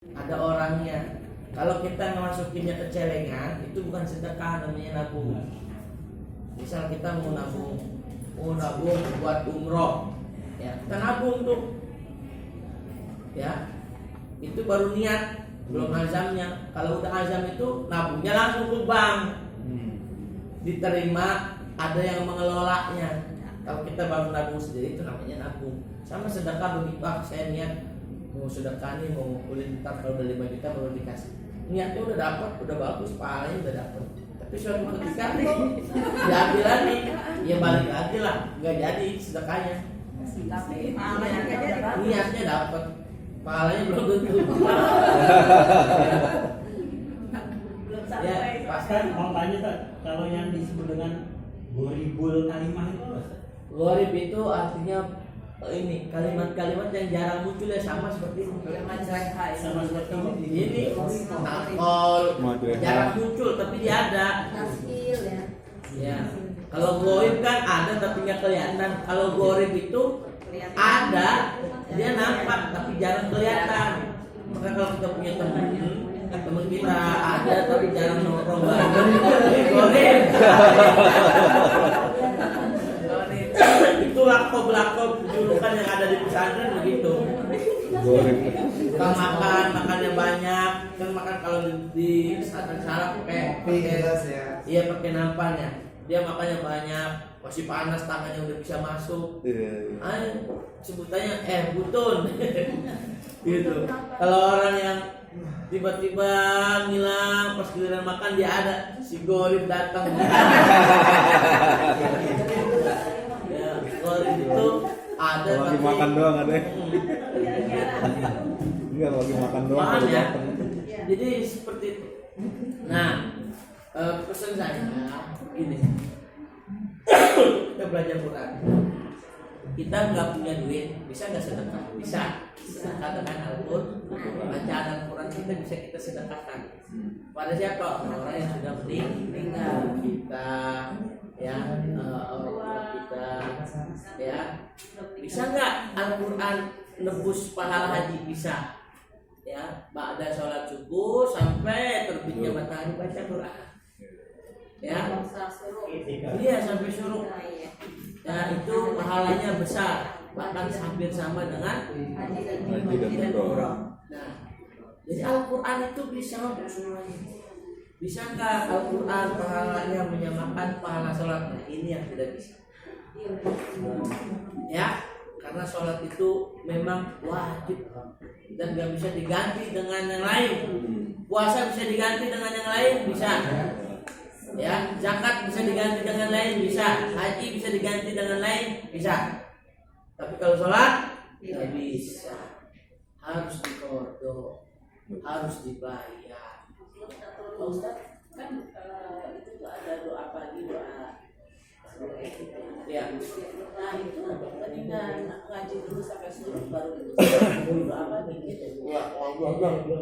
Ada orangnya. Kalau kita masukinnya ke celengan, itu bukan sedekah, namanya nabung. Misal kita mau nabung buat umroh, ya kita nabung tuh, ya itu baru niat, belum azamnya. Kalau udah azam itu nabungnya langsung ke bank, diterima, ada yang mengelolanya. Kalau kita baru nabung sendiri itu namanya nabung. Sama sedekah begitu, saya niat mau sedekah nih, mau ngumpulin ntar kalau udah 5 juta baru dikasih. Niatnya udah dapat, udah bagus, pahalanya udah dapat. Tapi suatu ketika diambil lagi, ya balik lagi lah, nggak jadi sedekahnya. Tapi pahalanya nggak jadi. Niatnya dapat, pahalanya belum tentu. Belum Ya, sampai. Paskan mau tanya tak, kalau yang disebut dengan goribul kalimah itu apa? Gharib itu artinya ini kalimat-kalimat yang jarang muncul, ya sama seperti ini. Sama seperti ini. Ini nakol jarang muncul tapi dia ada. Tafsir ya. Ya. Kalau gharib kan ada tapi nggak kelihatan. Kalau gharib itu ada, dia nampak tapi jarang kelihatan. Maka kalau kita punya teman kita ada tapi jarang nongkrong bareng, ini gharib. Itu lakob julukan yang ada di pesantren begitu. Kita makannya banyak, kan makan kalau di pesantren Arab pakai iya pakai nampannya. Dia makannya banyak, masih panas, tangannya udah bisa masuk. Sebutannya butun. Gitu. Kalau orang yang tiba-tiba ngilang pas giliran makan dia ada, si gharib datang. Ya, gharib itu ada lagi tapi makan doang ada. Enggak lagi makan doang. paham baru ya. datang. Jadi seperti itu. Nah, pesan saya ini, kita belajar Quran. Kita nggak punya duit, bisa nggak sedekah? Bisa. Sedekah dengan Al-Quran, bacaan Al-Quran bisa kita sedekahkan. Pada siapa? Orang yang sudah meninggal, kita, ya, orang tua kita, ya. Bisa nggak Al-Quran nebus pahala haji? Bisa. Ya, ba'da sholat subuh sampai terbitnya matahari baca Quran. Ya, iya sampai syuruk. Ya itu pahalanya besar, bahkan hampir sama dengan Haji dan umroh. Nah, jadi Al-Quran itu bisa untuk semuanya. Bisa nggak Al-Quran pahalanya menyamakan pahala sholat? Nah, ini yang tidak bisa. Ya, karena sholat itu memang wajib dan nggak bisa diganti dengan yang lain. Puasa bisa diganti dengan yang lain, bisa. Ya, zakat bisa diganti dengan lain, bisa. Haji bisa diganti dengan lain, bisa. Tapi kalau sholat nggak bisa. Harus diqodho, harus dibayar. Pak Ustadz, kan itu tuh ada doa pagi, doa sore gitu. Ya. Nah itu ketika ngaji dulu sampai suruh baru itu doa pagi gitu.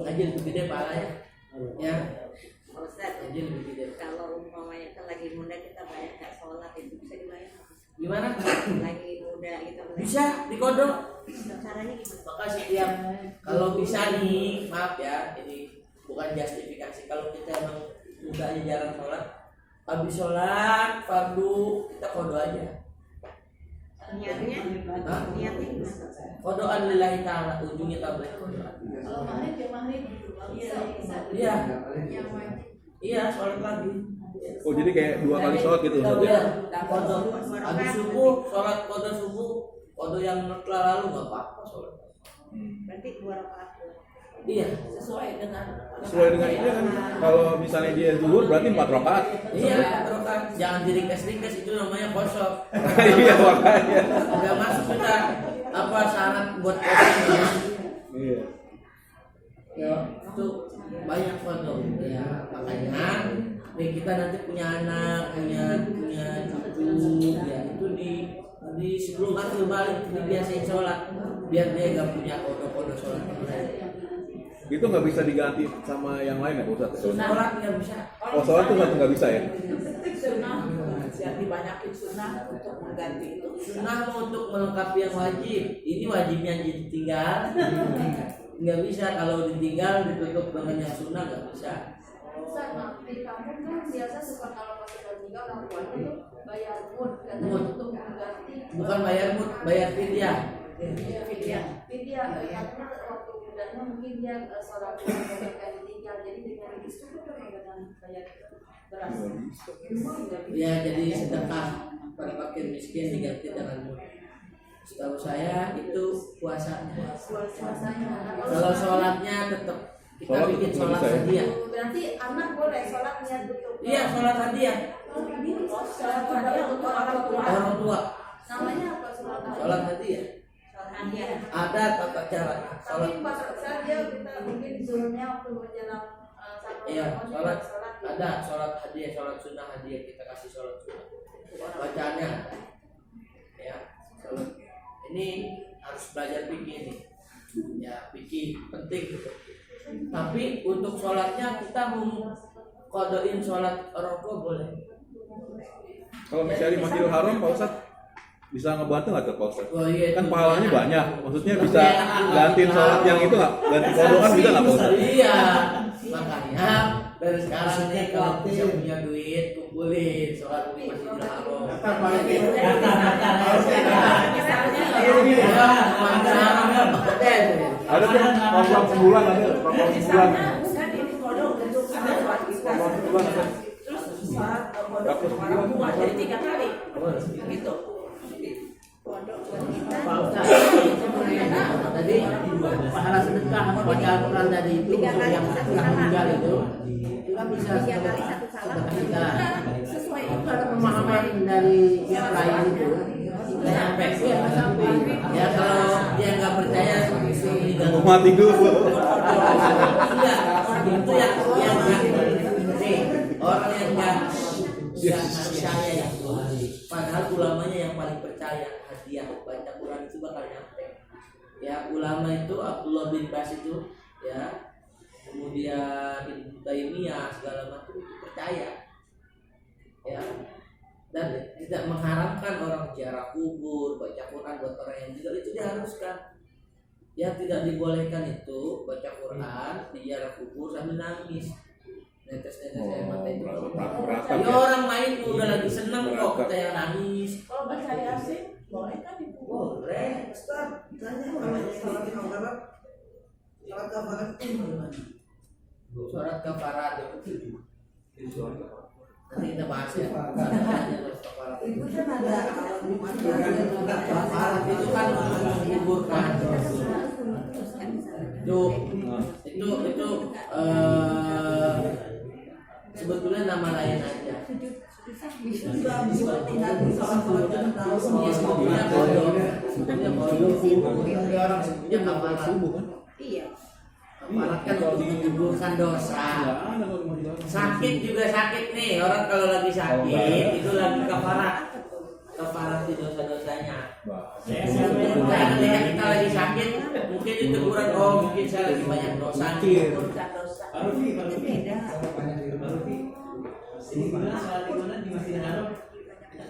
Haji lebih gede pahalanya. Ya, Pak Ustadz, haji lebih gede. kalau umpamanya kan lagi muda kita banyak nggak sholat itu bisa dibayar nggak? Gimana? Lagi muda gitu. Bisa diqodho. Caranya gimana? Maka setiap kalau bisa nih, maaf ya, ini bukan justifikasi. Kalau kita emang mudanya jarang sholat, habis sholat fardu kita qodho aja. Niatnya? Hah? Niatnya gimana? Qodhoan lillahi ta'ala, ujungnya tak boleh qodhoan. Kalau maghrib ya maghrib gitu. Iya. Iya, sholat lagi. Oh jadi kayak 2 kali sholat gitu. Iya, qodho. Habis subuh, sholat qodho subuh, qodho yang telah lalu nggak apa-apa sholat. Berarti 2 rakaat. Iya. Sesuai dengan Ini kan kalau misalnya dia zuhur berarti 4 rakaat. Iya, rakaat. Jangan diringkas-ringkas, itu namanya kosong. Iya makanya. Nggak masuk kita apa syarat buat kosong. Iya. Ya, itu banyak foto. Ya, makanya nih kita nanti punya anak, punya cucu, ya itu di sebelum akhir balik dibiasain sholat biar dia nggak punya kode-kode sholat yang lain. Itu nggak bisa diganti sama yang lain ya Pak Ustadz? Sholat nggak bisa. Oh sholat tuh nggak bisa ya? sunnah yang dibanyakin sunnah untuk mengganti itu. Sunnah untuk melengkapi yang wajib. Ini wajibnya ditinggal. nggak bisa kalau ditinggal ditutup dengan yang sunnah nggak bisa. Ustaz, di kampung kan biasa suka kalau pas meninggal orang tuanya tuh bayar mut katanya Mut. untuk mengganti. Bukan bayar mut, bayar fidyah. Fidyah. Fidyah karena waktu mudanya mungkin dia sholat yang ditinggal jadi dengan itu kan dengan bayar beras. Ya jadi sedekah pada fakir miskin diganti dengan mut. Setahu saya itu puasanya. Puasanya. Kalau sholatnya tetap kita Sholat bikin tetap sholat bisa ya? hadiah. Berarti anak boleh sholat niat betul. Iya sholat hadiah. Sholat hadiah untuk orang tua. Orang tua Namanya apa sholat hadiah? sholat hadiah. Ada tata cara sholat. Tapi pas saat dia kita mungkin zuhurnya waktu menjelang Iya sholat ada sholat hadiah, sholat sunnah hadiah, kita kasih sholat sunnah. Bacaannya ada. Ya sholat. Ini harus belajar fikih nih. Ya fikih penting. Tapi untuk sholatnya kita mau kodoin sholat orang tua boleh. Kalau misalnya di Masjidil Haram Pak Ustadz bisa ngebantu nggak tuh Pak Ustadz? Oh, iya, Kan itu. pahalanya banyak, maksudnya bisa gantiin sholat yang itu nggak? Ganti kodo kan bisa nggak Pak Ustadz? Iya, makanya dari sekarang nih kalau bisa punya duit kumpulin sholat di Masjidil Haram. Ada tuh program sebulan ada, program sebulan. Program sebulan ada. Dapat sebulan. Jadi 3 kali gitu. Tadi pahala sedekah baca Al-Quran tadi itu Tiga kali yang satu telah salam. meninggal itu kan bisa 3 kali 1 salam. sedekah kita. Sesuai Itu ada pemahaman dari yang lain itu nggak sampai ya nggak sampai ya kalau dia nggak percaya meninggal Mau mati dulu. enggak itu yang nih orang yang nggak percaya itu padahal ulamanya yang paling percaya hadiah baca Quran itu bakal nyampe ya ulama itu Abdullah bin Bas itu ya kemudian Ibnu Taimiyah segala macam itu percaya ya dan tidak mengharapkan orang ziarah kubur baca Quran buat orang yang meninggal itu diharuskan ya tidak dibolehkan itu baca Quran di ziarah kubur sambil nangis netes-netes air mata itu Beratap ya ya. orang main udah lagi seneng kok kita yang nangis Kalau baca Yasin boleh kan Ibu? boleh surat kafarat nanti kita bahas ya kafarat itu kan menguburkan itu sebetulnya nama lain aja sebetulnya bodoh orang sebutnya kafarat Iya. kafarat kan untuk menguburkan dosa sakit juga sakit nih orang kalau lagi sakit itu lagi kafarat di dosa-dosanya nah ketika kita lagi sakit mungkin itu teguran oh mungkin saya lagi banyak dosa nih Itu beda.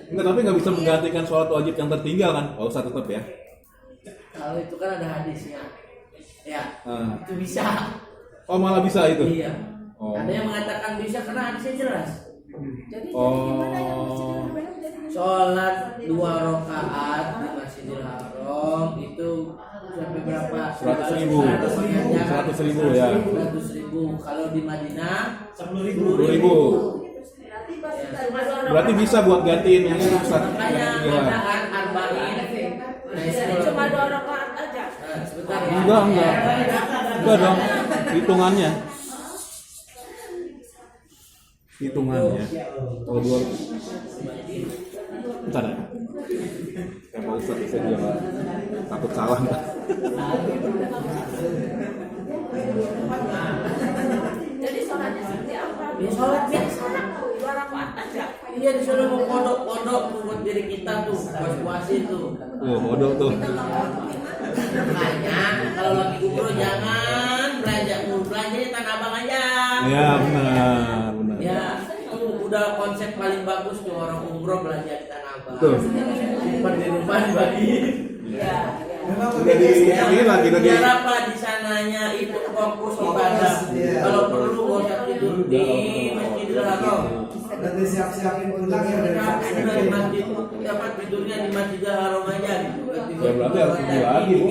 Enggak, tapi nggak bisa menggantikan sholat wajib yang tertinggal kan? Pak Ustadz tetap ya. kalau itu kan ada hadisnya ya itu bisa Oh malah bisa itu. iya Oh. ada yang mengatakan bisa karena hadisnya jelas Jadi Oh. gimana yang Masjidil Haram jadi sholat 2 rakaat di Masjidil Haram itu sampai berapa? 100.000. 100.000 ya. 100.000. Kalau di Madinah 10.000. Berarti pas kita Berarti bisa buat gantiin yang itu Ustaz. makanya Iya. ada kan arba'in. Nah, itu cuma 2 rakaat aja. Nah, sebentar ya. Enggak. Enggak dong. Hitungannya. Kalau 2 Bentar ya. Kayak Pak Ustaz saya juga nggak takut salah. Jadi sholatnya seperti apa? Ya, sholat biasa. 2 rakaat aja. Iya disuruh mau pondok buat diri kita tuh pas puasa itu. Bodoh tuh. Makanya kalau lagi umroh jangan belanja di Tanah Abang aja. Iya benar. Ya itu udah konsep paling bagus tuh orang umroh belanja di Tanah Abang. Betul. Simpan di rumah dibagi. Iya, iya. Udah di ini lagi udah di biar apa di sananya itu fokus ibadah. Kalau perlu nggak usah tidur di Masjidil Haram. Nanti siap-siapin pulang ya dari Tidur di masjid, dapat tidurnya di Masjidil Haram aja gitu. ya berarti harus tidur lagi bu.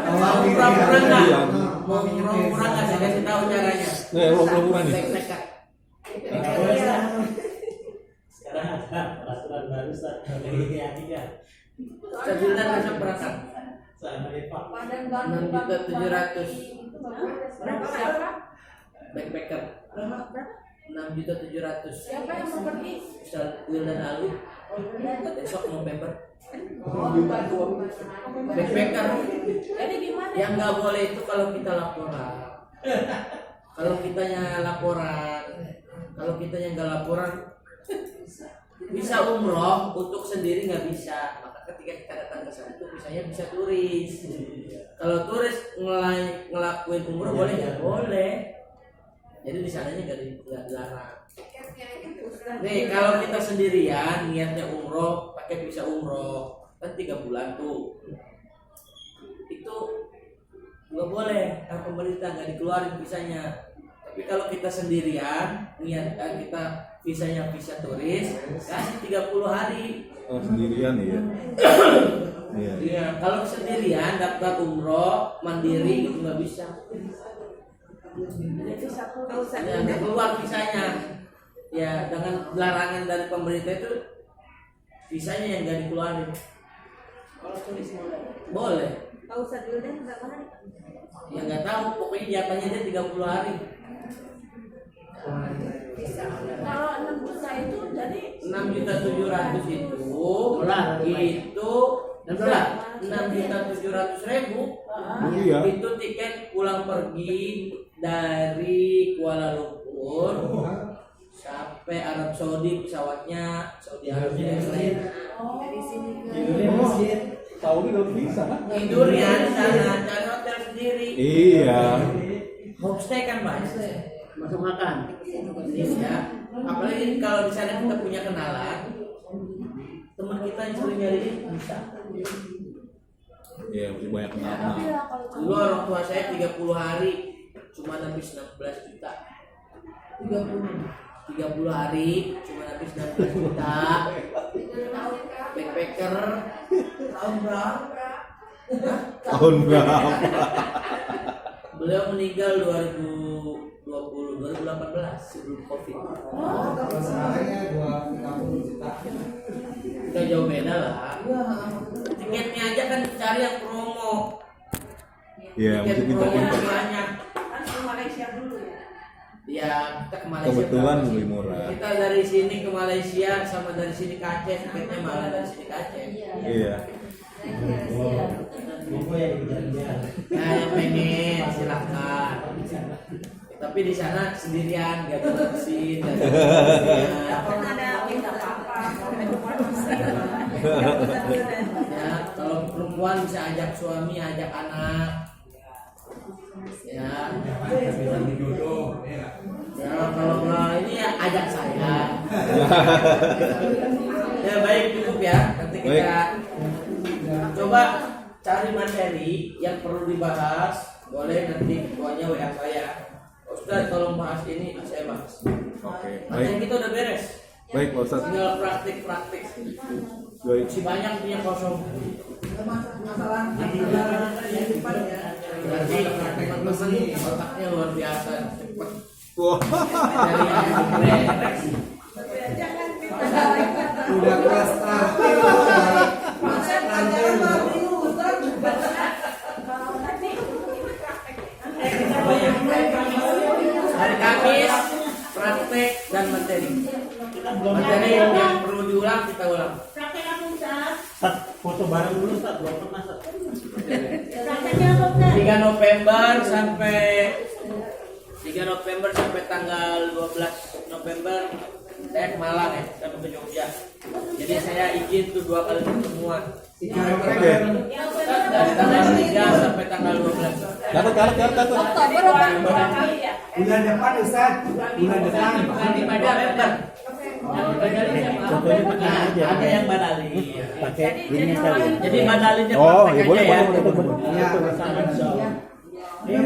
Mau pura-pura nggak? Mau pura-pura nggak? Saya kasih tahu caranya. Nih mau pura-pura nih. Tek-tekan. Nggak boleh, Ustaz. Sekarang ada peraturan baru Ustaz dari Ketiga. Sebulan besok berangkat. Sama Pak. Padang 6.700.000. Berapa siapa? Backpacker. Berapa? 6.700.000. Siapa yang mau pergi? Ustaz Will dan Alwi. Besok November. Backpacker. Jadi gimana? Yang nggak boleh itu kalau kita laporan. Kalau kitanya laporan, kalau kitanya nggak laporan, bisa umroh untuk sendiri nggak bisa. Maka ketika kita datang ke sana itu bisanya bisa turis. Kalau turis ngelakuin umroh boleh nggak? Boleh. Jadi di sananya nggak dilarang. Nih kalau kita sendirian niatnya umroh pakai visa umroh kan 3 bulan tuh itu nggak boleh, kan pemerintah nggak dikeluarin visanya. Tapi kalau kita sendirian niat kita visanya visa turis kasih 30 hari. Oh sendirian ya. Iya. Iya, kalau sendirian daftar umroh mandiri gitu nggak bisa. Ya, nggak keluar visanya. Ya dengan larangan dari pemerintah itu visanya yang nggak dikeluarin. Kalau tulis boleh. Boleh. Pak Ustadz Wildan berapa hari? Ya nggak tahu, pokoknya jatahnya dia 30 hari. Kalau 6 juta itu jadi 6.700.000 itu enggak 6.700.000 Iya. itu tiket pulang pergi dari Kuala Lumpur sampai Arab Saudi, pesawatnya Saudi Arabia Airlines. Dari sini ke Tidurnya di masjid. Saudi udah bisa kan? Tidurnya di sana, cari hotel sendiri. Iya. Homestay kan banyak. Masuk makan. Ya. Apalagi kalau di sana kita punya kenalan, teman kita yang sering nyari bisa. Iya masih banyak kenal. Dulu orang tua saya 30 hari cuma habis 16 juta. 30 hari cuma habis 16 juta. Backpacker tahun berapa? Tahun berapa? Beliau meninggal 2018 sebelum Covid. Kalau sebenarnya 30 juta. Kita jauh beda lah. Tiketnya aja kan cari yang promo. Iya Tiket mesti promo pintar-pintar. banyak. kan ke Malaysia dulu ya. Ya kita ke Malaysia. Kebetulan berapa sih? lebih murah. Kita dari sini ke Malaysia sama dari sini ke Aceh tiketnya malah dari sini ke Aceh. Iya. Buku yang dikejar-kejar. Nah yang pengen silahkan. Tapi di sana sendirian, gak ada mesin, gak ada kan ada Tidak apa-apa. ya, kalau perempuan bisa ajak suami, ajak anak. Ya. Ya kalau nggak ini ya ajak saya. Ya baik cukup ya. Nanti kita coba cari materi yang perlu dibahas. Boleh nanti ketuanya WA saya. Ustaz tolong bahas ini, saya bahas. Oke. Materi Baik. kita udah beres. Baik Pak Ustadz. Tinggal praktik-praktik. Baik. Si banyak punya kosong. Berarti teman-teman otaknya luar biasa cepat. Wah. Dari yang beres. Udah kelas terakhir. Hari Kamis praktek dan materi. Kita belum Materi yang perlu diulang kita ulang. Praktek apa Ustaz? Ustaz, foto bareng dulu Ustaz, belum pernah Ustaz. Prakteknya apa Ustaz? 3 November sampai 3 November sampai tanggal 12 November saya ke Malang ya, sampai ke Jogja. Jadi saya izin tuh 2 kali pertemuan. Oke. Dari tanggal 3 sampai tanggal 12. Catat. Dua kali ya. Bulan depan Ustaz. Bulan depan. Di November. Contohnya pakai aja. Ada yang badali. Pakai ini kali. Jadi badalinya Oh, praktek ya boleh, aja ya. boleh, boleh, boleh. Iya. Sama insya Allah. Iya.